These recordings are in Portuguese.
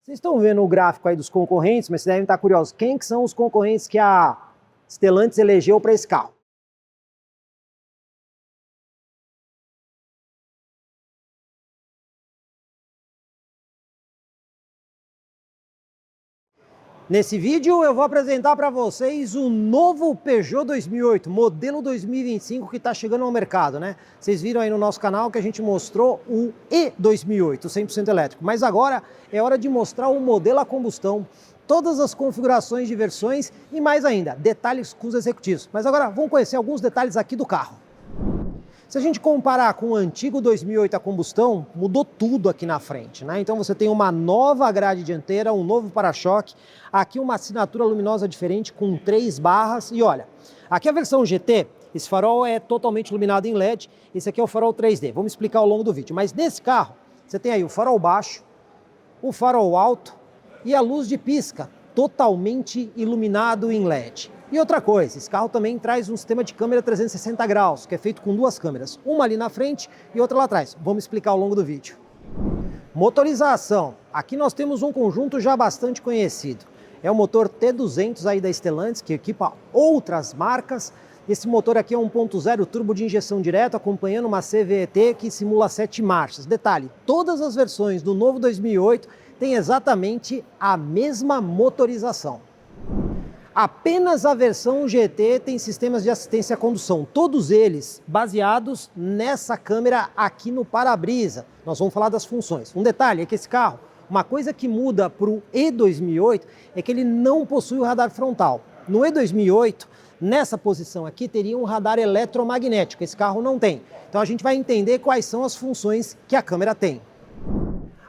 Vocês estão vendo o gráfico aí dos concorrentes, mas vocês devem estar curiosos. Quem que são os concorrentes que a Stellantis elegeu para esse carro? Nesse vídeo eu vou apresentar para vocês o novo Peugeot 2008, modelo 2025 que está chegando ao mercado, né? Vocês viram aí no nosso canal que a gente mostrou o E2008, 100% elétrico, mas agora é hora de mostrar o modelo a combustão, todas as configurações de versões e mais ainda, detalhes com os executivos. Mas agora vamos conhecer alguns detalhes aqui do carro. Se a gente comparar com o antigo 2008 a combustão, mudou tudo aqui na frente, né? Então você tem uma nova grade dianteira, um novo para-choque, aqui uma assinatura luminosa diferente com 3 barras e olha, aqui a versão GT, esse farol é totalmente iluminado em LED, esse aqui é o farol 3D, vamos explicar ao longo do vídeo, mas nesse carro você tem aí o farol baixo, o farol alto e a luz de pisca, totalmente iluminado em LED. E outra coisa, esse carro também traz um sistema de câmera 360 graus, que é feito com 2 câmeras, uma ali na frente e outra lá atrás. Vamos explicar ao longo do vídeo. Motorização. Aqui nós temos um conjunto já bastante conhecido. É o motor T200 aí da Stellantis, que equipa outras marcas. Esse motor aqui é 1.0 turbo de injeção direta, acompanhando uma CVT que simula 7 marchas. Detalhe, todas as versões do novo 2008 têm exatamente a mesma motorização. Apenas a versão GT tem sistemas de assistência à condução, todos eles baseados nessa câmera aqui no para-brisa. Nós vamos falar das funções. Um detalhe é que esse carro, uma coisa que muda para o E2008 é que ele não possui o radar frontal. No E2008, nessa posição aqui, teria um radar eletromagnético, esse carro não tem. Então a gente vai entender quais são as funções que a câmera tem.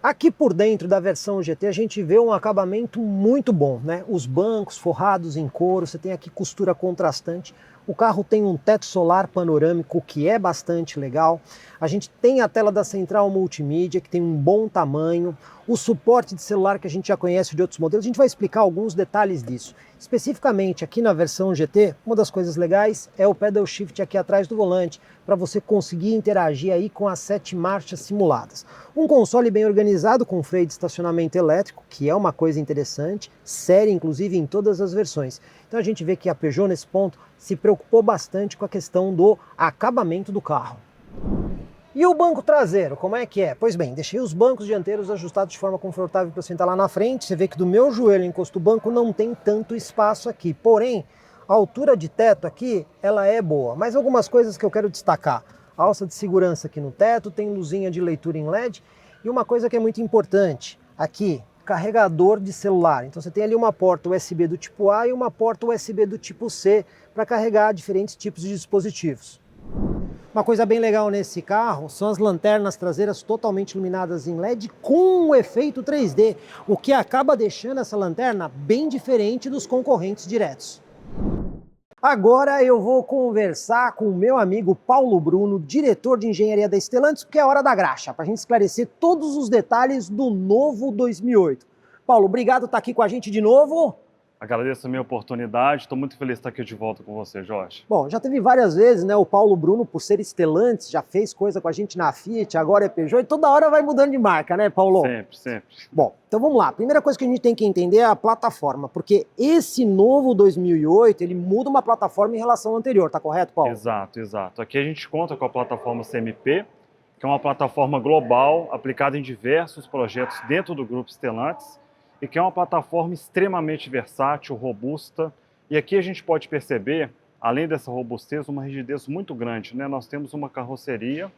Aqui por dentro da versão GT a gente vê um acabamento muito bom, né? Os bancos forrados em couro, você tem aqui costura contrastante. O carro tem um teto solar panorâmico que é bastante legal. A gente tem a tela da central multimídia que tem um bom tamanho. O suporte de celular que a gente já conhece de outros modelos, a gente vai explicar alguns detalhes disso. Especificamente aqui na versão GT, uma das coisas legais é o pedal shift aqui atrás do volante, para você conseguir interagir aí com as 7 marchas simuladas. Um console bem organizado com freio de estacionamento elétrico, que é uma coisa interessante, séria inclusive em todas as versões. Então a gente vê que a Peugeot nesse ponto se preocupou bastante com a questão do acabamento do carro. E o banco traseiro, como é que é? Pois bem, deixei os bancos dianteiros ajustados de forma confortável para sentar lá na frente. Você vê que do meu joelho encosto do banco não tem tanto espaço aqui. Porém, a altura de teto aqui, ela é boa. Mas algumas coisas que eu quero destacar. A alça de segurança aqui no teto, tem luzinha de leitura em LED. E uma coisa que é muito importante, aqui, carregador de celular. Então você tem ali uma porta USB do tipo A e uma porta USB do tipo C para carregar diferentes tipos de dispositivos. Uma coisa bem legal nesse carro são as lanternas traseiras totalmente iluminadas em LED com um efeito 3D, o que acaba deixando essa lanterna bem diferente dos concorrentes diretos. Agora eu vou conversar com o meu amigo Paulo Bruno, diretor de engenharia da Stellantis, porque é hora da graxa, para a gente esclarecer todos os detalhes do novo 2008. Paulo, obrigado por estar aqui com a gente de novo. Agradeço a minha oportunidade, estou muito feliz de estar aqui de volta com você, Jorge. Bom, já teve várias vezes, né, o Paulo Bruno, por ser Stellantis, já fez coisa com a gente na Fiat, agora é Peugeot, e toda hora vai mudando de marca, né, Paulo? Sempre, sempre. Bom, então vamos lá. A primeira coisa que a gente tem que entender é a plataforma, porque esse novo 2008, ele muda uma plataforma em relação ao anterior, tá correto, Paulo? Exato, exato. Aqui a gente conta com a plataforma CMP, que é uma plataforma global aplicada em diversos projetos dentro do grupo Stellantis, e que é uma plataforma extremamente versátil, robusta, e aqui a gente pode perceber, além dessa robustez, uma rigidez muito grande, né? Nós temos uma carroceria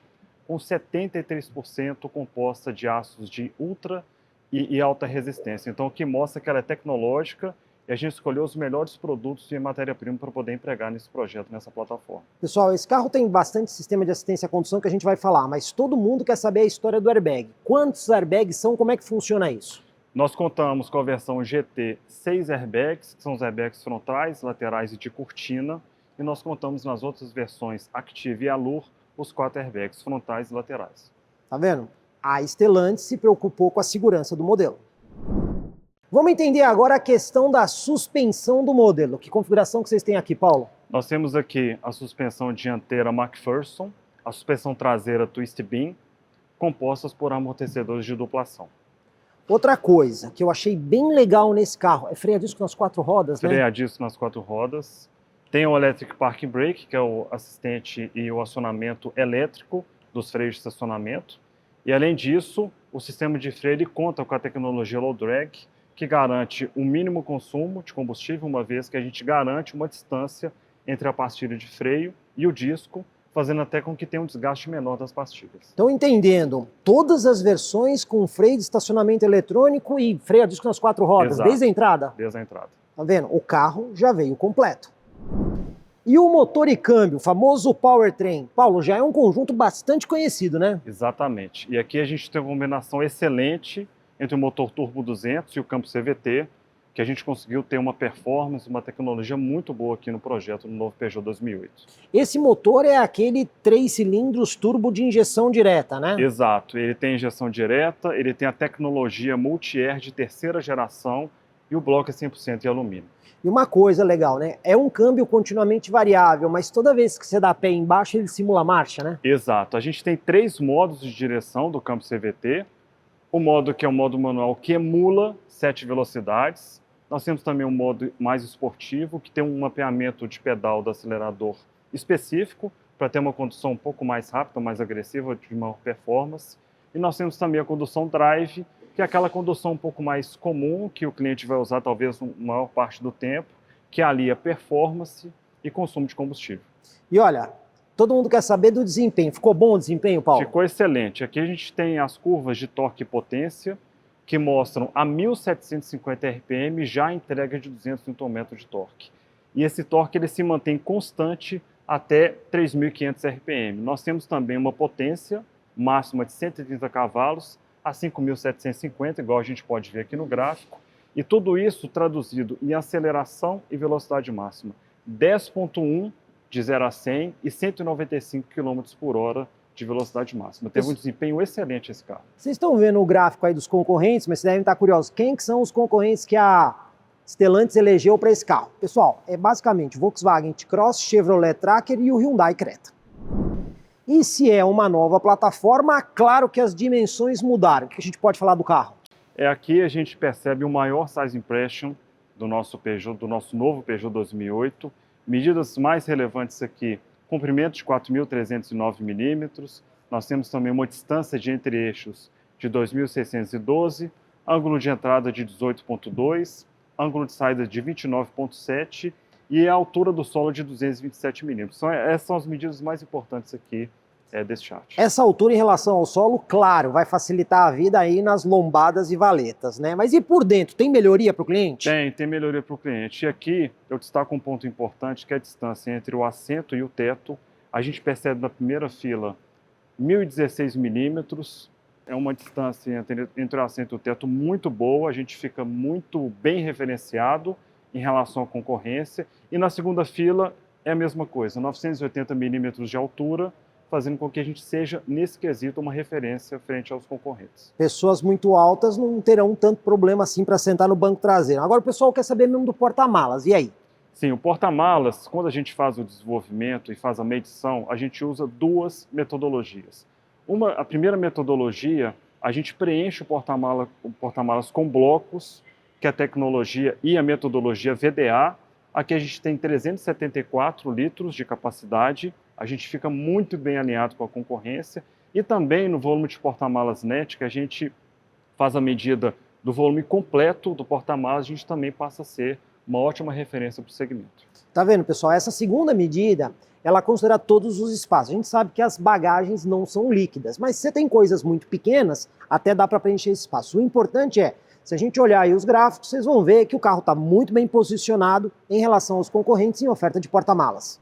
com 73% composta de aços de ultra e alta resistência, então o que mostra que ela é tecnológica e a gente escolheu os melhores produtos e matéria-prima para poder empregar nesse projeto, nessa plataforma. Pessoal, esse carro tem bastante sistema de assistência à condução que a gente vai falar, mas todo mundo quer saber a história do airbag. Quantos airbags são, como é que funciona isso? Nós contamos com a versão GT 6 airbags, que são os airbags frontais, laterais e de cortina, e nós contamos nas outras versões Active e Allure os 4 airbags frontais e laterais. Tá vendo? A Stellantis se preocupou com a segurança do modelo. Vamos entender agora a questão da suspensão do modelo. Que configuração que vocês têm aqui, Paulo? Nós temos aqui a suspensão dianteira McPherson, a suspensão traseira Twist Beam, compostas por amortecedores de duplação. Outra coisa que eu achei bem legal nesse carro é freio a disco nas 4 rodas, né? Freio a disco nas 4 rodas. Tem o Electric Parking Brake, que é o assistente e o acionamento elétrico dos freios de estacionamento. E além disso, o sistema de freio ele conta com a tecnologia Low Drag, que garante o mínimo consumo de combustível, uma vez que a gente garante uma distância entre a pastilha de freio e o disco, fazendo até com que tenha um desgaste menor das pastilhas. Então, entendendo, todas as versões com freio de estacionamento eletrônico e freio a disco nas 4 rodas, Exato. desde a entrada? Desde a entrada. Tá vendo? O carro já veio completo. E o motor e câmbio, o famoso powertrain, Paulo, já é um conjunto bastante conhecido, né? Exatamente. E aqui a gente tem uma combinação excelente entre o motor Turbo 200 e o câmbio CVT, que a gente conseguiu ter uma performance, uma tecnologia muito boa aqui no projeto, no novo Peugeot 2008. Esse motor é aquele 3 cilindros turbo de injeção direta, né? Exato. Ele tem injeção direta, ele tem a tecnologia multi-air de terceira geração e o bloco é 100% em alumínio. E uma coisa legal, né? É um câmbio continuamente variável, mas toda vez que você dá pé embaixo, ele simula a marcha, né? Exato. A gente tem 3 modos de direção do câmbio CVT. O modo que é o modo manual, que emula 7 velocidades. Nós temos também um modo mais esportivo, que tem um mapeamento de pedal do acelerador específico, para ter uma condução um pouco mais rápida, mais agressiva, de maior performance. E nós temos também a condução drive, que é aquela condução um pouco mais comum, que o cliente vai usar talvez a maior parte do tempo, que alia performance e consumo de combustível. E olha, todo mundo quer saber do desempenho. Ficou bom o desempenho, Paulo? Ficou excelente. Aqui a gente tem as curvas de torque e potência, que mostram a 1.750 RPM já a entrega de 200 Nm de torque. E esse torque ele se mantém constante até 3.500 RPM. Nós temos também uma potência máxima de 130 cavalos a 5.750, igual a gente pode ver aqui no gráfico. E tudo isso traduzido em aceleração e velocidade máxima. 10.1 de 0 a 100 e 195 km por hora de velocidade máxima. Teve um desempenho excelente esse carro. Vocês estão vendo o gráfico aí dos concorrentes, mas vocês devem estar curiosos. Quem que são os concorrentes que a Stellantis elegeu para esse carro? Pessoal, é basicamente Volkswagen T-Cross, Chevrolet Tracker e o Hyundai Creta. E se é uma nova plataforma, claro que as dimensões mudaram. O que a gente pode falar do carro? Aqui a gente percebe o maior size impression do nosso Peugeot, do nosso novo Peugeot 2008. Medidas mais relevantes aqui: comprimento de 4.309 milímetros. Nós temos também uma distância de entre-eixos de 2.612, ângulo de entrada de 18.2, ângulo de saída de 29.7 e a altura do solo de 227 milímetros. Essas são as medidas mais importantes aqui desse chart. Essa altura em relação ao solo, claro, vai facilitar a vida aí nas lombadas e valetas, né? Mas e por dentro, tem melhoria para o cliente? Tem melhoria para o cliente. E aqui eu destaco um ponto importante, que é a distância entre o assento e o teto. A gente percebe na primeira fila 1.016 milímetros. É uma distância entre o assento e o teto muito boa. A gente fica muito bem referenciado em relação à concorrência. E na segunda fila é a mesma coisa, 980 milímetros de altura, fazendo com que a gente seja, nesse quesito, uma referência frente aos concorrentes. Pessoas muito altas não terão tanto problema assim para sentar no banco traseiro. Agora o pessoal quer saber mesmo do porta-malas, e aí? Sim, o porta-malas, quando a gente faz o desenvolvimento e faz a medição, a gente usa 2 metodologias. A primeira metodologia, a gente preenche o porta-malas com blocos, que é a tecnologia e a metodologia VDA. Aqui a gente tem 374 litros de capacidade, a gente fica muito bem alinhado com a concorrência. E também no volume de porta-malas net, que a gente faz a medida do volume completo do porta-malas, a gente também passa a ser uma ótima referência para o segmento. Tá vendo, pessoal? Essa segunda medida, ela considera todos os espaços. A gente sabe que as bagagens não são líquidas, mas se você tem coisas muito pequenas, até dá para preencher esse espaço. O importante é, se a gente olhar aí os gráficos, vocês vão ver que o carro está muito bem posicionado em relação aos concorrentes em oferta de porta-malas.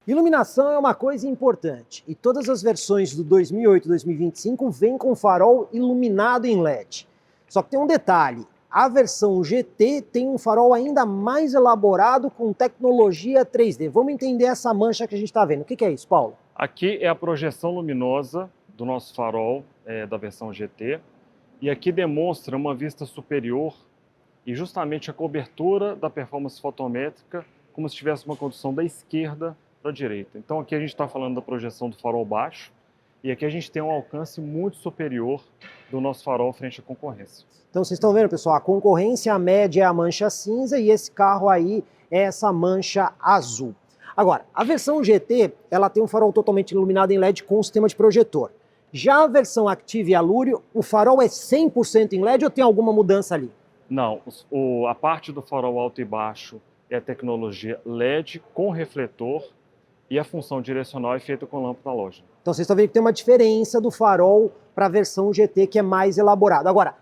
Iluminação é uma coisa importante e todas as versões do 2008 e 2025 vêm com farol iluminado em LED. Só que tem um detalhe, a versão GT tem um farol ainda mais elaborado com tecnologia 3D. Vamos entender essa mancha que a gente está vendo. O que é isso, Paulo? Aqui é a projeção luminosa do nosso farol da versão GT. E aqui demonstra uma vista superior e justamente a cobertura da performance fotométrica como se tivesse uma condução da esquerda para a direita. Então aqui a gente está falando da projeção do farol baixo E aqui a gente tem um alcance muito superior do nosso farol frente à concorrência. Então vocês estão vendo, pessoal, a concorrência média é a mancha cinza e esse carro aí é essa mancha azul. Agora, a versão GT, ela tem um farol totalmente iluminado em LED com sistema de projetor. Já a versão Active e Allure, o farol é 100% em LED ou tem alguma mudança ali? Não, a parte do farol alto e baixo é a tecnologia LED com refletor e a função direcional é feita com lâmpada halógena. Então vocês estão vendo que tem uma diferença do farol para a versão GT que é mais elaborada. Agora,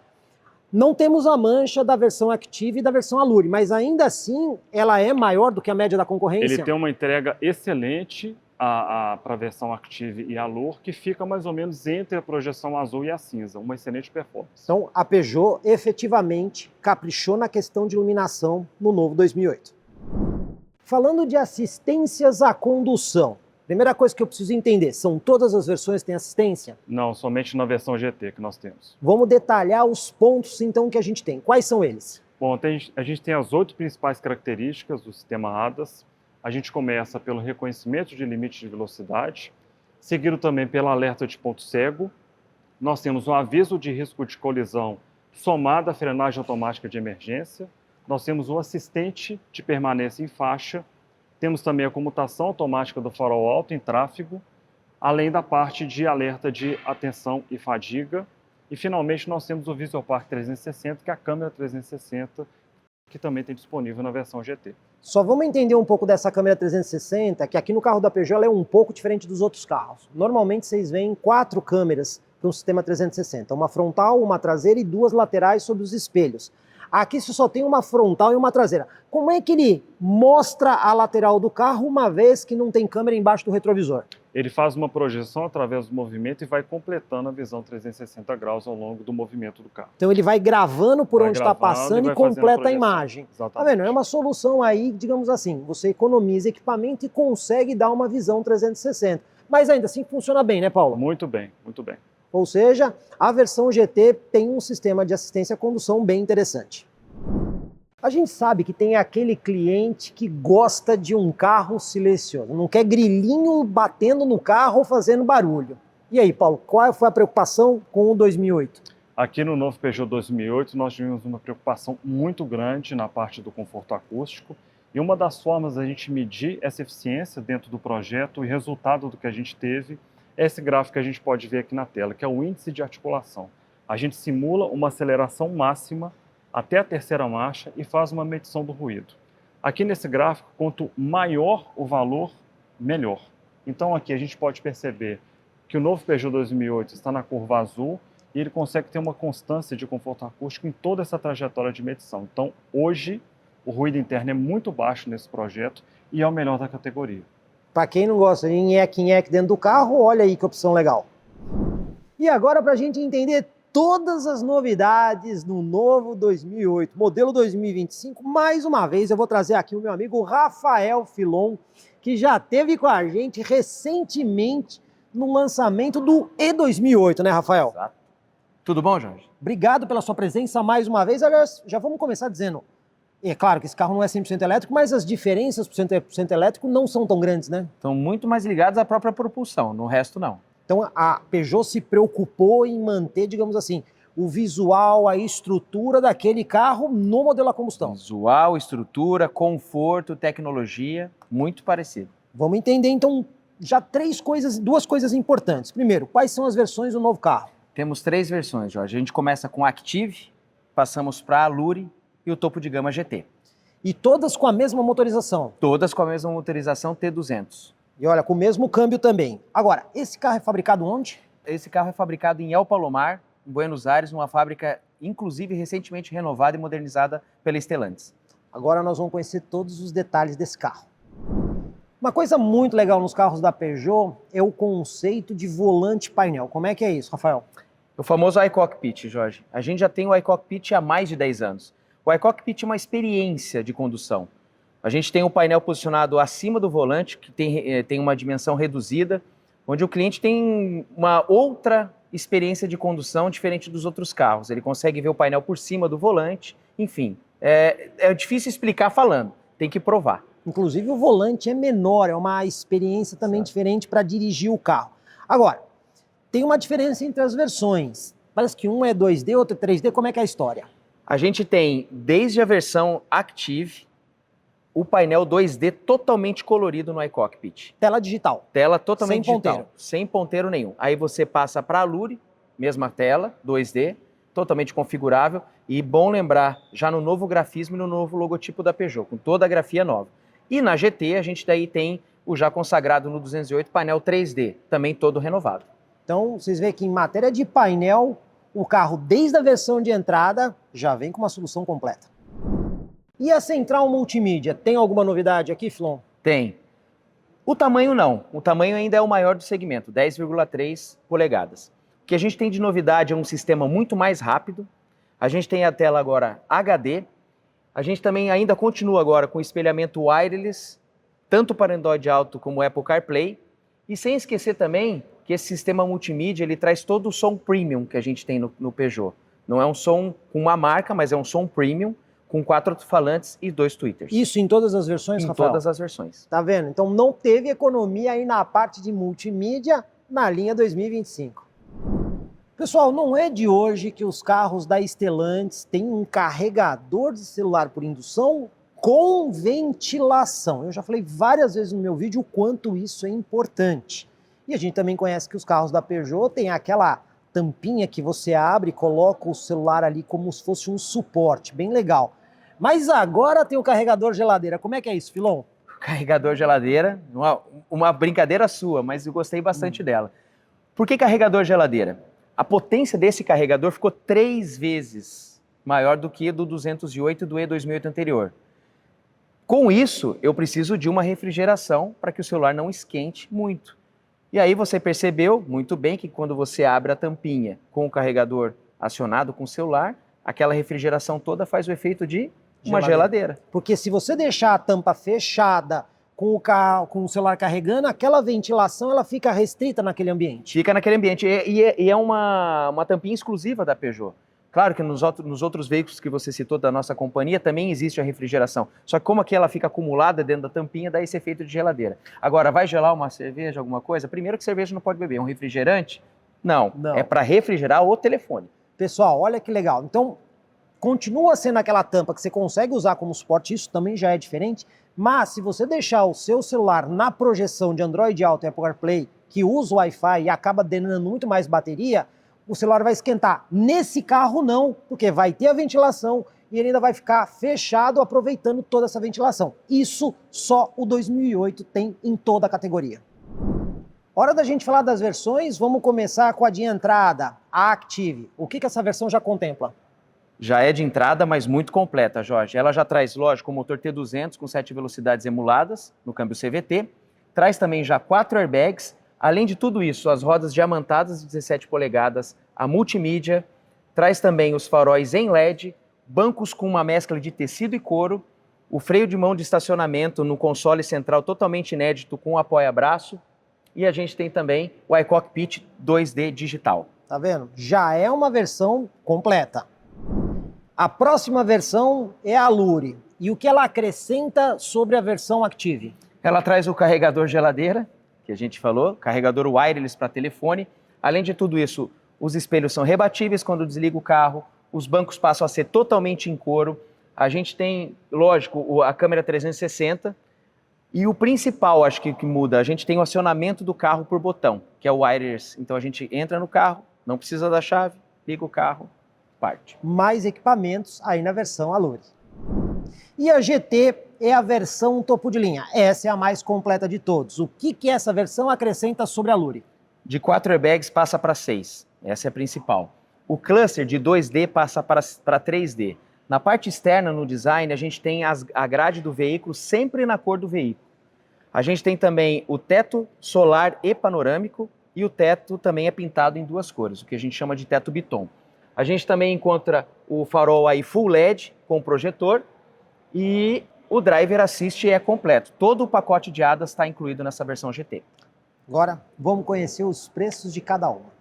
não temos a mancha da versão Active e da versão Allure, mas ainda assim ela é maior do que a média da concorrência? Ele tem uma entrega excelente para a versão Active e Allure, que fica mais ou menos entre a projeção azul e a cinza, uma excelente performance. Então a Peugeot efetivamente caprichou na questão de iluminação no novo 2008. Falando de assistências à condução, primeira coisa que eu preciso entender, são todas as versões que têm assistência? Não, somente na versão GT que nós temos. Vamos detalhar os pontos então que a gente tem. Quais são eles? Bom, a gente tem as 8 principais características do sistema ADAS. A gente começa pelo reconhecimento de limite de velocidade, seguido também pelo alerta de ponto cego. Nós temos um aviso de risco de colisão somado à frenagem automática de emergência. Nós temos o assistente de permanência em faixa. Temos também a comutação automática do farol alto em tráfego, além da parte de alerta de atenção e fadiga. E, finalmente, nós temos o Visual Park 360, que é a câmera 360, que também tem disponível na versão GT. Só vamos entender um pouco dessa câmera 360, que aqui no carro da Peugeot ela é um pouco diferente dos outros carros. Normalmente vocês veem 4 câmeras para um sistema 360, uma frontal, uma traseira e 2 laterais sobre os espelhos. Aqui você só tem uma frontal e uma traseira. Como é que ele mostra a lateral do carro uma vez que não tem câmera embaixo do retrovisor? Ele faz uma projeção através do movimento e vai completando a visão 360 graus ao longo do movimento do carro. Então ele vai gravando por onde está passando e completa a imagem. Exatamente. Tá vendo? É uma solução aí, digamos assim, você economiza equipamento e consegue dar uma visão 360. Mas ainda assim funciona bem, né, Paulo? Muito bem, muito bem. Ou seja, a versão GT tem um sistema de assistência à condução bem interessante. A gente sabe que tem aquele cliente que gosta de um carro silencioso, não quer grilinho batendo no carro ou fazendo barulho. E aí, Paulo, qual foi a preocupação com o 2008? Aqui no novo Peugeot 2008 nós tivemos uma preocupação muito grande na parte do conforto acústico e uma das formas da gente medir essa eficiência dentro do projeto e resultado do que a gente teve é esse gráfico que a gente pode ver aqui na tela, que é o índice de articulação. A gente simula uma aceleração máxima até a terceira marcha e faz uma medição do ruído. Aqui nesse gráfico, quanto maior o valor, melhor. Então aqui a gente pode perceber que o novo Peugeot 2008 está na curva azul e ele consegue ter uma constância de conforto acústico em toda essa trajetória de medição. Então hoje o ruído interno é muito baixo nesse projeto e é o melhor da categoria. Para quem não gosta de nheque-nheque dentro do carro, olha aí que opção legal. E agora para a gente entender todas as novidades no novo 2008, modelo 2025, mais uma vez eu vou trazer aqui o meu amigo Rafael Filon, que já esteve com a gente recentemente no lançamento do E2008, né, Rafael? Exato. Tudo bom, Jorge? Obrigado pela sua presença mais uma vez. Aliás, já vamos começar dizendo, é claro que esse carro não é 100% elétrico, mas as diferenças por 100% elétrico não são tão grandes, né? Estão muito mais ligados à própria propulsão, no resto não. Então a Peugeot se preocupou em manter, digamos assim, o visual, a estrutura daquele carro no modelo a combustão. Visual, estrutura, conforto, tecnologia, muito parecido. Vamos entender então já duas coisas importantes. Primeiro, quais são as versões do novo carro? Temos 3 versões, Jorge. A gente começa com Active, passamos para Allure e o topo de gama GT. E todas com a mesma motorização? Todas com a mesma motorização T200. E olha, com o mesmo câmbio também. Agora, esse carro é fabricado onde? Esse carro é fabricado em El Palomar, em Buenos Aires, numa fábrica, inclusive, recentemente renovada e modernizada pela Stellantis. Agora nós vamos conhecer todos os detalhes desse carro. Uma coisa muito legal nos carros da Peugeot é o conceito de volante painel. Como é que é isso, Rafael? O famoso iCockpit, Jorge. A gente já tem o iCockpit há mais de 10 anos. O iCockpit é uma experiência de condução. A gente tem um painel posicionado acima do volante, que tem uma dimensão reduzida, onde o cliente tem uma outra experiência de condução diferente dos outros carros. Ele consegue ver o painel por cima do volante, enfim. É difícil explicar falando, tem que provar. Inclusive o volante é menor, é uma experiência também diferente para dirigir o carro. Agora, tem uma diferença entre as versões. Parece que um é 2D, outro é 3D. Como é que é a história? A gente tem, desde a versão Active, o painel 2D totalmente colorido no iCockpit. Tela digital. Tela totalmente Sem digital, ponteiro. sem ponteiro nenhum. Aí você passa para a Allure, mesma tela, 2D, totalmente configurável. E bom lembrar, já no novo grafismo e no novo logotipo da Peugeot, com toda a grafia nova. E na GT a gente daí tem o já consagrado no 208 painel 3D, também todo renovado. Então, vocês veem que em matéria de painel, o carro, desde a versão de entrada, já vem com uma solução completa. E a central multimídia, tem alguma novidade aqui, Flon? Tem. O tamanho não. O tamanho ainda é o maior do segmento, 10,3 polegadas. O que a gente tem de novidade é um sistema muito mais rápido. A gente tem a tela agora HD. A gente também ainda continua agora com espelhamento wireless, tanto para Android Auto como Apple CarPlay. E sem esquecer também que esse sistema multimídia ele traz todo o som premium que a gente tem no Peugeot. Não é um som com uma marca, mas é um som premium, com 4 alto-falantes e 2 tweeters. Isso em todas as versões, em Rafael? todas as versões. Tá vendo? Então não teve economia aí na parte de multimídia na linha 2025. Pessoal, não é de hoje que os carros da Stellantis têm um carregador de celular por indução com ventilação. Eu já falei várias vezes no meu vídeo o quanto isso é importante. E a gente também conhece que os carros da Peugeot têm aquela tampinha que você abre e coloca o celular ali como se fosse um suporte, bem legal. Mas agora tem o carregador geladeira. Como é que é isso, Filon? Carregador geladeira, uma brincadeira sua, mas eu gostei bastante dela. Por que carregador geladeira? A potência desse carregador ficou 3 vezes maior do que do 208 e do E2008 anterior. Com isso, eu preciso de uma refrigeração para que o celular não esquente muito. E aí você percebeu muito bem que quando você abre a tampinha com o carregador acionado com o celular, aquela refrigeração toda faz o efeito de uma geladeira. Porque se você deixar a tampa fechada com o celular carregando, aquela ventilação ela fica restrita naquele ambiente. Fica naquele ambiente. E é uma tampinha exclusiva da Peugeot. Claro que nos outros veículos que você citou da nossa companhia também existe a refrigeração. Só que como aqui ela fica acumulada dentro da tampinha, dá esse efeito de geladeira. Agora, vai gelar uma cerveja, alguma coisa? Primeiro que cerveja não pode beber. Um refrigerante? Não. É para refrigerar o telefone. Pessoal, olha que legal. Então, continua sendo aquela tampa que você consegue usar como suporte, isso também já é diferente. Mas se você deixar o seu celular na projeção de Android Auto e Apple CarPlay, que usa o Wi-Fi e acaba drenando muito mais bateria, o celular vai esquentar. Nesse carro não, porque vai ter a ventilação e ele ainda vai ficar fechado aproveitando toda essa ventilação. Isso só o 2008 tem em toda a categoria. Hora da gente falar das versões, vamos começar com a de entrada, a Active. O que essa versão já contempla? Já é de entrada, mas muito completa, Jorge. Ela já traz, lógico, o motor T200 com 7 velocidades emuladas no câmbio CVT, traz também já 4 airbags. Além de tudo isso, as rodas diamantadas de 17 polegadas, a multimídia, traz também os faróis em LED, bancos com uma mescla de tecido e couro, o freio de mão de estacionamento no console central totalmente inédito com apoia-braço e a gente tem também o iCockpit 2D digital. Tá vendo? Já é uma versão completa. A próxima versão é a Allure. E o que ela acrescenta sobre a versão Active? Ela traz o carregador geladeira, que a gente falou, carregador wireless para telefone. Além de tudo isso, os espelhos são rebatíveis quando desliga o carro, os bancos passam a ser totalmente em couro. A gente tem, lógico, a câmera 360 e o principal, acho que muda, a gente tem o acionamento do carro por botão, que é o wireless. Então a gente entra no carro, não precisa da chave, liga o carro, parte. Mais equipamentos aí na versão Allure. E a GT é a versão topo de linha. Essa é a mais completa de todos. O que essa versão acrescenta sobre a Allure? De 4 airbags passa para 6. Essa é a principal. O cluster de 2D passa para 3D. Na parte externa, no design, a gente tem a grade do veículo sempre na cor do veículo. A gente tem também o teto solar e panorâmico e o teto também é pintado em 2 cores, o que a gente chama de teto biton. A gente também encontra o farol aí full LED com projetor e o driver assist é completo. Todo o pacote de ADAS está incluído nessa versão GT. Agora vamos conhecer os preços de cada uma.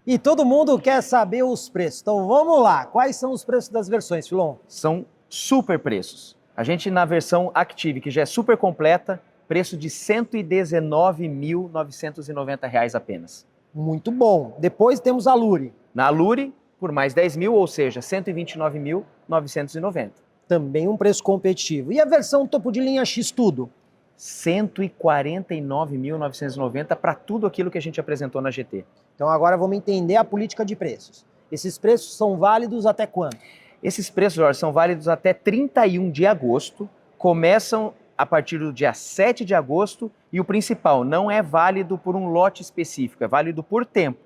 E todo mundo quer saber os preços. Então vamos lá. Quais são os preços das versões, Filon? São super preços. A gente na versão Active, que já é super completa, preço de R$ 119.990 apenas. Muito bom. Depois temos a Lure. Na Lure, por mais 10 mil, ou seja, 129.990. Também um preço competitivo. E a versão topo de linha X Tudo? 149.990 para tudo aquilo que a gente apresentou na GT. Então agora vamos entender a política de preços. Esses preços são válidos até quando? Esses preços, Jorge, são válidos até 31 de agosto, começam a partir do dia 7 de agosto e o principal, não é válido por um lote específico, é válido por tempo.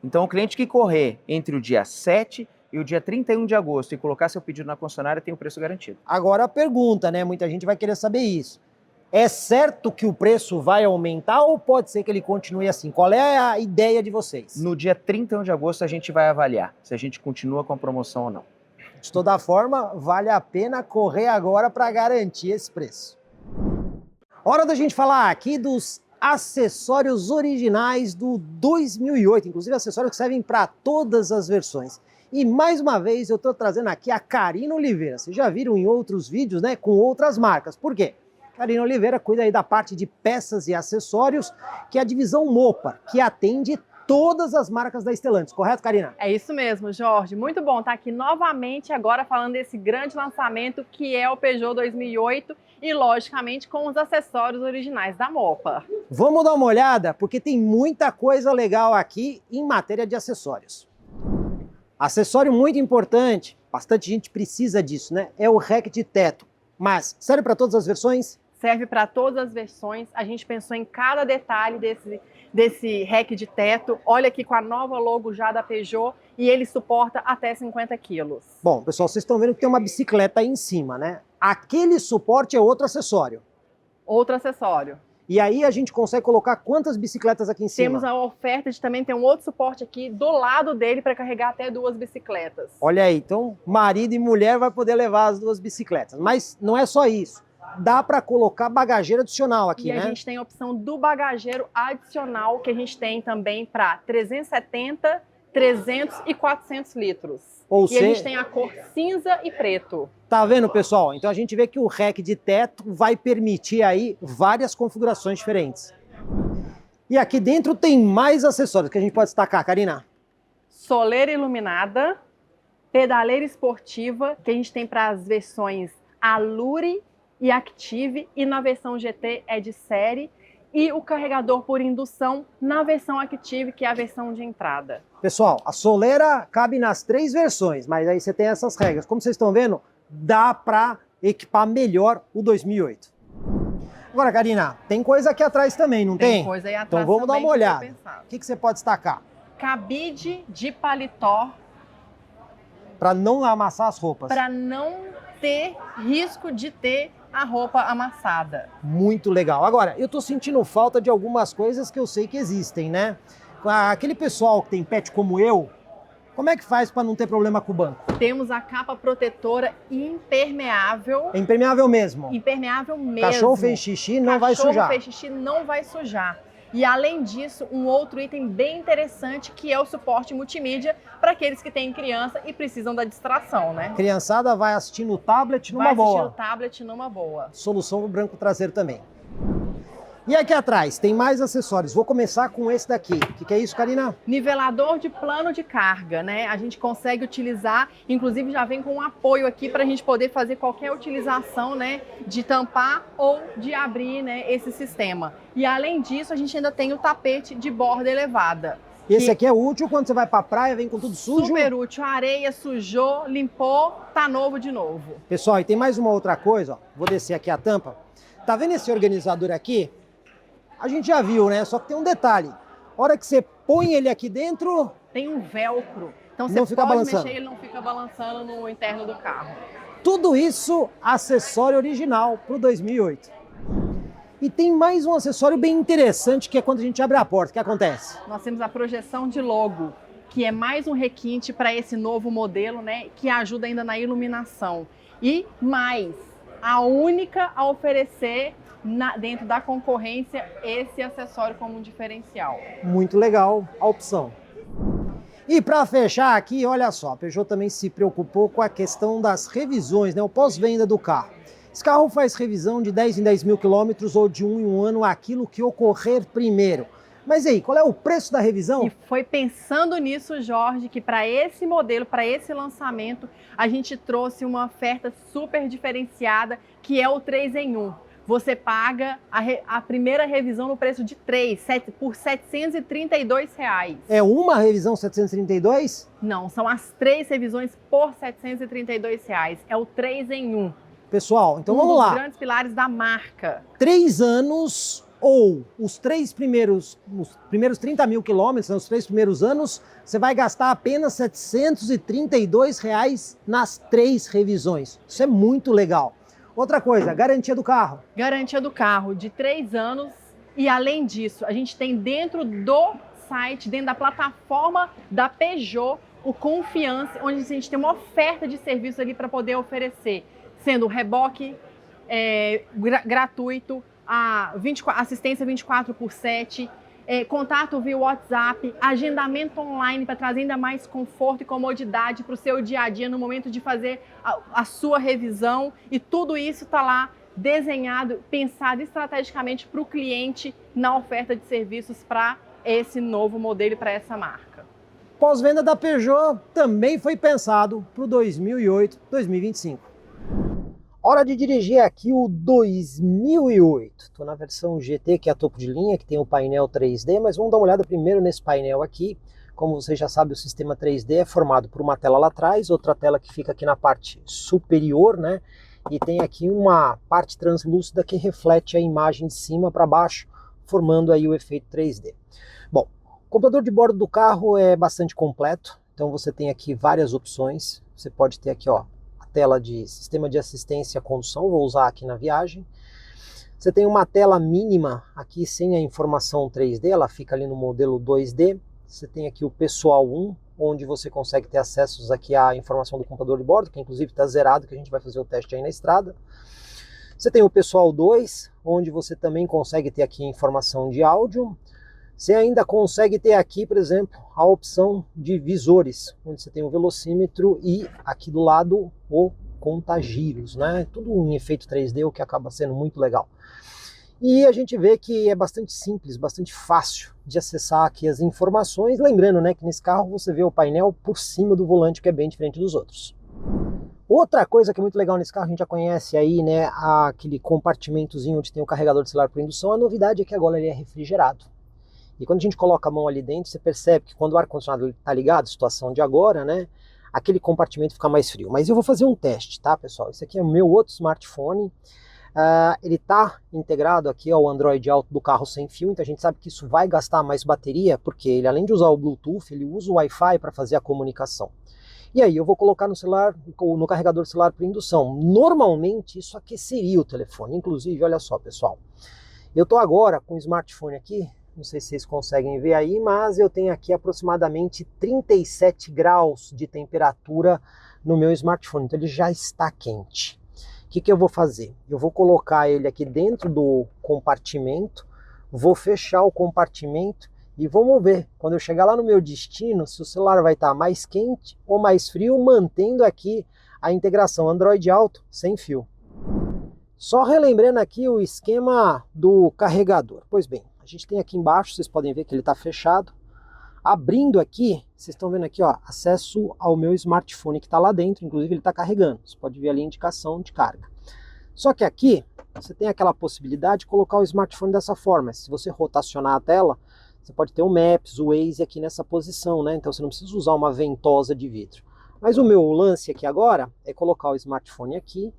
Então o cliente que correr entre o dia 7 e o dia 31 de agosto e colocar seu pedido na concessionária tem o preço garantido. Agora a pergunta, né? Muita gente vai querer saber isso. É certo que o preço vai aumentar ou pode ser que ele continue assim? Qual é a ideia de vocês? No dia 31 de agosto a gente vai avaliar se a gente continua com a promoção ou não. De toda forma, vale a pena correr agora para garantir esse preço. Hora da gente falar aqui dos acessórios originais do 2008, inclusive acessórios que servem para todas as versões. E mais uma vez eu estou trazendo aqui a Karina Oliveira. Vocês já viram em outros vídeos, né, com outras marcas. Por quê? Karina Oliveira cuida aí da parte de peças e acessórios, que é a divisão Mopar, que atende todas as marcas da Stellantis, correto, Karina? É isso mesmo, Jorge. Muito bom estar aqui novamente agora falando desse grande lançamento que é o Peugeot 2008 e, logicamente, com os acessórios originais da Mopar. Vamos dar uma olhada, porque tem muita coisa legal aqui em matéria de acessórios. Acessório muito importante, bastante gente precisa disso, né? É o rack de teto. Mas serve para todas as versões? Serve para todas as versões. A gente pensou em cada detalhe desse rack de teto. Olha aqui com a nova logo já da Peugeot e ele suporta até 50 quilos. Bom, pessoal, vocês estão vendo que tem uma bicicleta aí em cima, né? Aquele suporte é outro acessório. Outro acessório. E aí a gente consegue colocar quantas bicicletas aqui em cima? Temos a oferta de também ter um outro suporte aqui do lado dele para carregar até 2 bicicletas. Olha aí, então marido e mulher vai poder levar as 2 bicicletas. Mas não é só isso. Dá para colocar bagageiro adicional aqui, né? E a gente tem a opção do bagageiro adicional, que a gente tem também para 370, 300 e 400 litros. Ou a gente tem a cor cinza e preto. Tá vendo, pessoal? Então a gente vê que o rack de teto vai permitir aí várias configurações diferentes. E aqui dentro tem mais acessórios que a gente pode destacar, Karina. Soleira iluminada, pedaleira esportiva, que a gente tem para as versões Allure e Active, e na versão GT é de série, e o carregador por indução na versão Active, que é a versão de entrada. Pessoal, a soleira cabe nas 3 versões, mas aí você tem essas regras. Como vocês estão vendo, dá para equipar melhor o 2008. Agora, Karina, tem coisa aqui atrás também, não tem? Tem coisa aí atrás. Então vamos dar uma olhada. O que você pode destacar? Cabide de paletó. Para não amassar as roupas. Para não ter risco de ter a roupa amassada. Muito legal. Agora, eu tô sentindo falta de algumas coisas que eu sei que existem, né? Aquele pessoal que tem pet como eu, como é que faz para não ter problema com o banco? Temos a capa protetora impermeável. É impermeável mesmo? Impermeável mesmo. Cachorro fez xixi, não vai sujar. Cachorro fez xixi, não vai sujar. E além disso, um outro item bem interessante que é o suporte multimídia para aqueles que têm criança e precisam da distração, né? Criançada vai assistir no tablet numa boa. Vai assistir o tablet numa boa. Solução no branco traseiro também. E aqui atrás, tem mais acessórios. Vou começar com esse daqui. O que é isso, Karina? Nivelador de plano de carga, né? A gente consegue utilizar, inclusive já vem com um apoio aqui para a gente poder fazer qualquer utilização, né? De tampar ou de abrir, né? Esse sistema. E além disso, a gente ainda tem o tapete de borda elevada. Esse aqui é útil quando você vai pra praia, vem com tudo sujo. Super útil. A areia sujou, limpou, tá novo de novo. Pessoal, e tem mais uma outra coisa, ó. Vou descer aqui a tampa. Tá vendo esse organizador aqui? A gente já viu, né? Só que tem um detalhe. A hora que você põe ele aqui dentro... Tem um velcro. Então não você fica pode balançando. mexer, ele não fica balançando no interno do carro. Tudo isso acessório original pro 2008. E tem mais um acessório bem interessante, que é quando a gente abre a porta. O que acontece? Nós temos a projeção de logo, que é mais um requinte para esse novo modelo, né? Que ajuda ainda na iluminação. E mais, a única a oferecer dentro da concorrência esse acessório como um diferencial. Muito legal a opção. E para fechar aqui, olha só, a Peugeot também se preocupou com a questão das revisões, né? O pós-venda do carro. Esse carro faz revisão de 10 em 10 mil quilômetros ou de 1 em 1 ano, aquilo que ocorrer primeiro. Mas aí, qual é o preço da revisão? E foi pensando nisso, Jorge, que para esse modelo, para esse lançamento, a gente trouxe uma oferta super diferenciada, que é o 3 em 1. Você paga a primeira revisão no preço de 3, por R$ 732. É uma revisão 732? Não, são as 3 revisões por R$ 732. É o 3 em 1. Pessoal, então vamos lá. Um dos grandes pilares da marca. 3 anos ou os primeiros 30 mil quilômetros, os 3 primeiros anos, você vai gastar apenas R$ 732 nas 3 revisões. Isso é muito legal. Outra coisa, garantia do carro. Garantia do carro de 3 anos e além disso, a gente tem dentro do site, dentro da plataforma da Peugeot, o Confiança, onde a gente tem uma oferta de serviços ali para poder oferecer, sendo reboque gratuito, assistência 24/7, contato via WhatsApp, agendamento online para trazer ainda mais conforto e comodidade para o seu dia a dia no momento de fazer a sua revisão. E tudo isso está lá desenhado, pensado estrategicamente para o cliente na oferta de serviços para esse novo modelo e para essa marca. Pós-venda da Peugeot também foi pensado para o 2008, 2025. Hora de dirigir aqui o 2008. Estou na versão GT, que é a topo de linha, que tem o painel 3D, mas vamos dar uma olhada primeiro nesse painel aqui. Como você já sabe, o sistema 3D é formado por uma tela lá atrás, outra tela que fica aqui na parte superior, né? E tem aqui uma parte translúcida que reflete a imagem de cima para baixo, formando aí o efeito 3D. Bom, o computador de bordo do carro é bastante completo, então você tem aqui várias opções. Você pode ter aqui, ó, tela de sistema de assistência à condução, vou usar aqui na viagem. Você tem uma tela mínima aqui sem a informação 3D, ela fica ali no modelo 2D. Você tem aqui o Pessoal 1, onde você consegue ter acessos aqui à informação do computador de bordo, que inclusive está zerado, que a gente vai fazer o teste aí na estrada. Você tem o Pessoal 2, onde você também consegue ter aqui informação de áudio. Você ainda consegue ter aqui, por exemplo, a opção de visores, onde você tem o velocímetro e aqui do lado o contagiros, né? Tudo em efeito 3D, o que acaba sendo muito legal. E a gente vê que é bastante simples, bastante fácil de acessar aqui as informações. Lembrando, né, que nesse carro você vê o painel por cima do volante, que é bem diferente dos outros. Outra coisa que é muito legal nesse carro, a gente já conhece aí, né, aquele compartimentozinho onde tem o carregador de celular por indução. A novidade é que agora ele é refrigerado. E quando a gente coloca a mão ali dentro, você percebe que quando o ar-condicionado está ligado, situação de agora, né, aquele compartimento fica mais frio. Mas eu vou fazer um teste, tá, pessoal? Esse aqui é o meu outro smartphone. Ele está integrado aqui ao Android Auto do carro sem fio, então a gente sabe que isso vai gastar mais bateria, porque ele, além de usar o Bluetooth, ele usa o Wi-Fi para fazer a comunicação. E aí eu vou colocar no celular, no carregador celular por indução. Normalmente isso aqueceria o telefone. Inclusive, olha só, pessoal, eu estou agora com o smartphone aqui. Não sei se vocês conseguem ver aí, mas eu tenho aqui aproximadamente 37 graus de temperatura no meu smartphone, então ele já está quente. O que eu vou fazer? Eu vou colocar ele aqui dentro do compartimento, vou fechar o compartimento e vamos ver, quando eu chegar lá no meu destino, se o celular vai estar mais quente ou mais frio, mantendo aqui a integração Android Auto sem fio. Só relembrando aqui o esquema do carregador. Pois bem, a gente tem aqui embaixo, vocês podem ver que ele está fechado. Abrindo aqui, vocês estão vendo aqui, ó, acesso ao meu smartphone que está lá dentro, inclusive ele está carregando. Você pode ver ali a indicação de carga. Só que aqui, você tem aquela possibilidade de colocar o smartphone dessa forma. Se você rotacionar a tela, você pode ter o Maps, o Waze aqui nessa posição, né? Então você não precisa usar uma ventosa de vidro. Mas o meu lance aqui agora é colocar o smartphone aqui.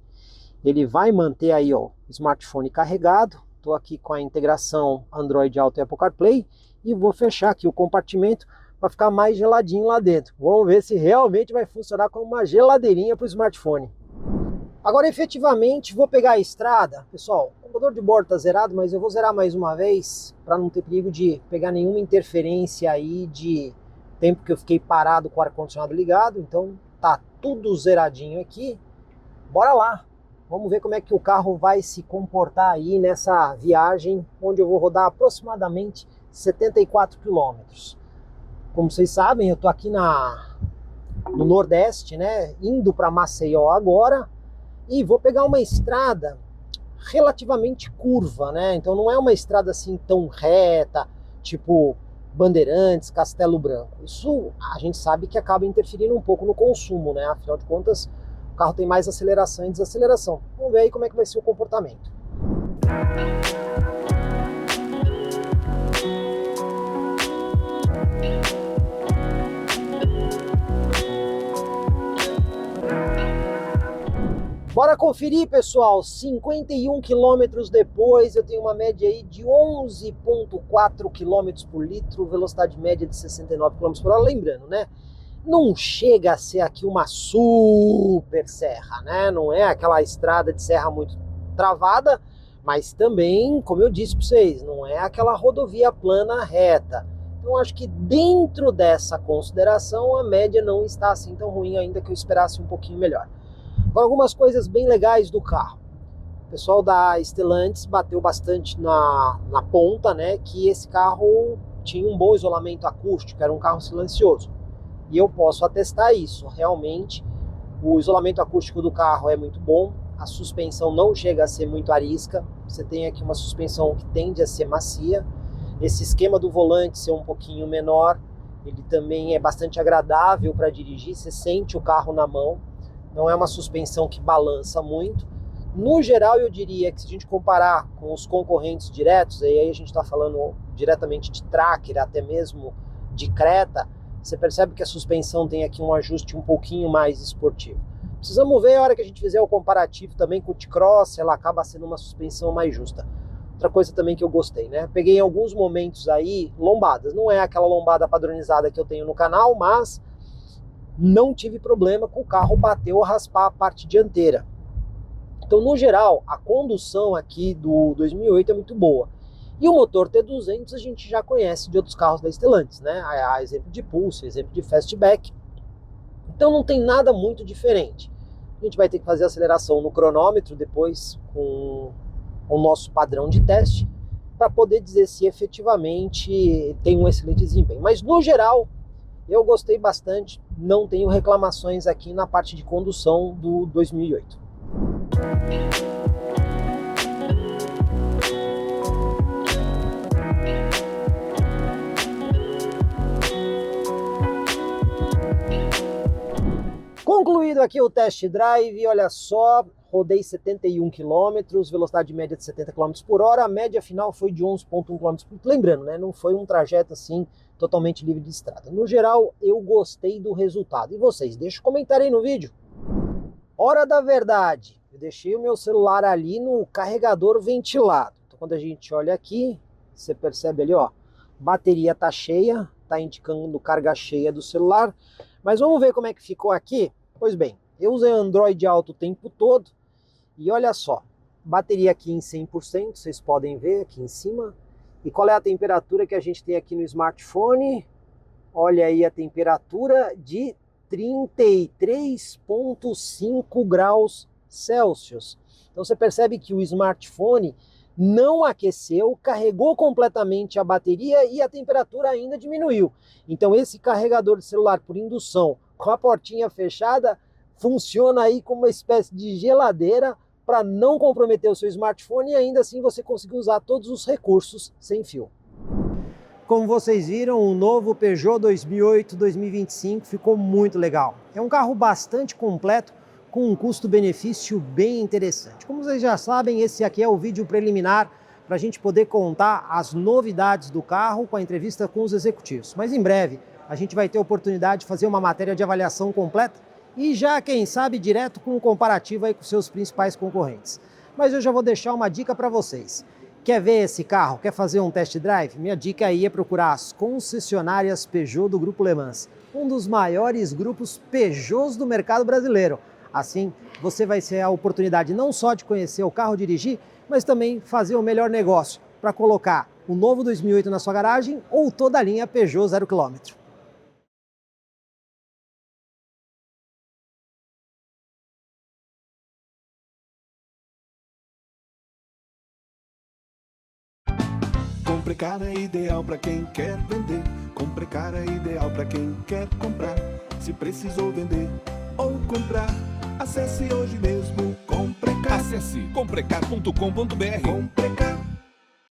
Ele vai manter aí, ó, o smartphone carregado. Estou aqui com a integração Android Auto e Apple CarPlay e vou fechar aqui o compartimento para ficar mais geladinho lá dentro. Vamos ver se realmente vai funcionar como uma geladeirinha para o smartphone. Agora, efetivamente, vou pegar a estrada. Pessoal, o computador de bordo está zerado, mas eu vou zerar mais uma vez para não ter perigo de pegar nenhuma interferência aí de tempo que eu fiquei parado com o ar-condicionado ligado. Então, tá tudo zeradinho aqui. Bora lá! Vamos ver como é que o carro vai se comportar aí nessa viagem, onde eu vou rodar aproximadamente 74 quilômetros. Como vocês sabem, eu estou aqui no Nordeste, né, indo para Maceió agora, e vou pegar uma estrada relativamente curva, né? Então não é uma estrada assim tão reta, tipo Bandeirantes, Castelo Branco. Isso a gente sabe que acaba interferindo um pouco no consumo, né? Afinal de contas, o carro tem mais aceleração e desaceleração. Vamos ver aí como é que vai ser o comportamento. Bora conferir, pessoal, 51 quilômetros depois, eu tenho uma média aí de 11,4 km por litro, velocidade média de 69 km por hora, lembrando, né? Não chega a ser aqui uma super serra, né? Não é aquela estrada de serra muito travada, mas também, como eu disse para vocês, não é aquela rodovia plana reta. Então acho que dentro dessa consideração, a média não está assim tão ruim, ainda que eu esperasse um pouquinho melhor. Agora, algumas coisas bem legais do carro. O pessoal da Stellantis bateu bastante na ponta, né, que esse carro tinha um bom isolamento acústico, era um carro silencioso. E eu posso atestar isso. Realmente, o isolamento acústico do carro é muito bom, a suspensão não chega a ser muito arisca, você tem aqui uma suspensão que tende a ser macia. Esse esquema do volante ser um pouquinho menor, ele também é bastante agradável para dirigir, você sente o carro na mão. Não é uma suspensão que balança muito. No geral, eu diria que se a gente comparar com os concorrentes diretos, aí a gente está falando diretamente de Tracker, até mesmo de Creta, você percebe que a suspensão tem aqui um ajuste um pouquinho mais esportivo. Precisamos ver a hora que a gente fizer o comparativo também com o T-Cross, ela acaba sendo uma suspensão mais justa. Outra coisa também que eu gostei, né? Peguei em alguns momentos aí lombadas. Não é aquela lombada padronizada que eu tenho no canal, mas não tive problema com o carro bater ou raspar a parte dianteira. Então, no geral, a condução aqui do 2008 é muito boa. E o motor T200 a gente já conhece de outros carros da Stellantis, né? A exemplo de Pulse, exemplo de Fastback. Então não tem nada muito diferente. A gente vai ter que fazer a aceleração no cronômetro depois com o nosso padrão de teste para poder dizer se efetivamente tem um excelente desempenho. Mas no geral, eu gostei bastante, não tenho reclamações aqui na parte de condução do 2008. Concluído aqui o test drive, olha só, rodei 71 km, velocidade média de 70 km por hora, a média final foi de 11,1 km por litro. Lembrando, né, não foi um trajeto assim totalmente livre de estrada. No geral, eu gostei do resultado. E vocês? Deixa um comentário aí no vídeo. Hora da verdade. Eu deixei o meu celular ali no carregador ventilado. Então, quando a gente olha aqui, você percebe ali, ó, bateria tá cheia, tá indicando carga cheia do celular. Mas vamos ver como é que ficou aqui. Pois bem, eu usei Android Auto o tempo todo. E olha só, bateria aqui em 100%, vocês podem ver aqui em cima. E qual é a temperatura que a gente tem aqui no smartphone? Olha aí a temperatura de 33,5 graus Celsius. Então você percebe que o smartphone não aqueceu, carregou completamente a bateria e a temperatura ainda diminuiu. Então esse carregador de celular por indução com a portinha fechada funciona aí como uma espécie de geladeira para não comprometer o seu smartphone e ainda assim você conseguir usar todos os recursos sem fio. Como vocês viram, o novo Peugeot 2008-2025 ficou muito legal. É um carro bastante completo, com um custo-benefício bem interessante. Como vocês já sabem, esse aqui é o vídeo preliminar para a gente poder contar as novidades do carro com a entrevista com os executivos. Mas em breve a gente vai ter a oportunidade de fazer uma matéria de avaliação completa e já, quem sabe, direto com um comparativo aí com seus principais concorrentes. Mas eu já vou deixar uma dica para vocês. Quer ver esse carro? Quer fazer um test drive? Minha dica aí é procurar as concessionárias Peugeot do Grupo Le Mans, um dos maiores grupos Peugeots do mercado brasileiro. Assim, você vai ter a oportunidade não só de conhecer o carro dirigir, mas também fazer o melhor negócio para colocar o novo 2008 na sua garagem ou toda a linha Peugeot 0 km. Comprecar é ideal para quem quer vender. Comprecar é ideal para quem quer comprar. Se precisou vender ou comprar, acesse hoje mesmo Comprecar. Acesse comprecar.com.br. Comprecar.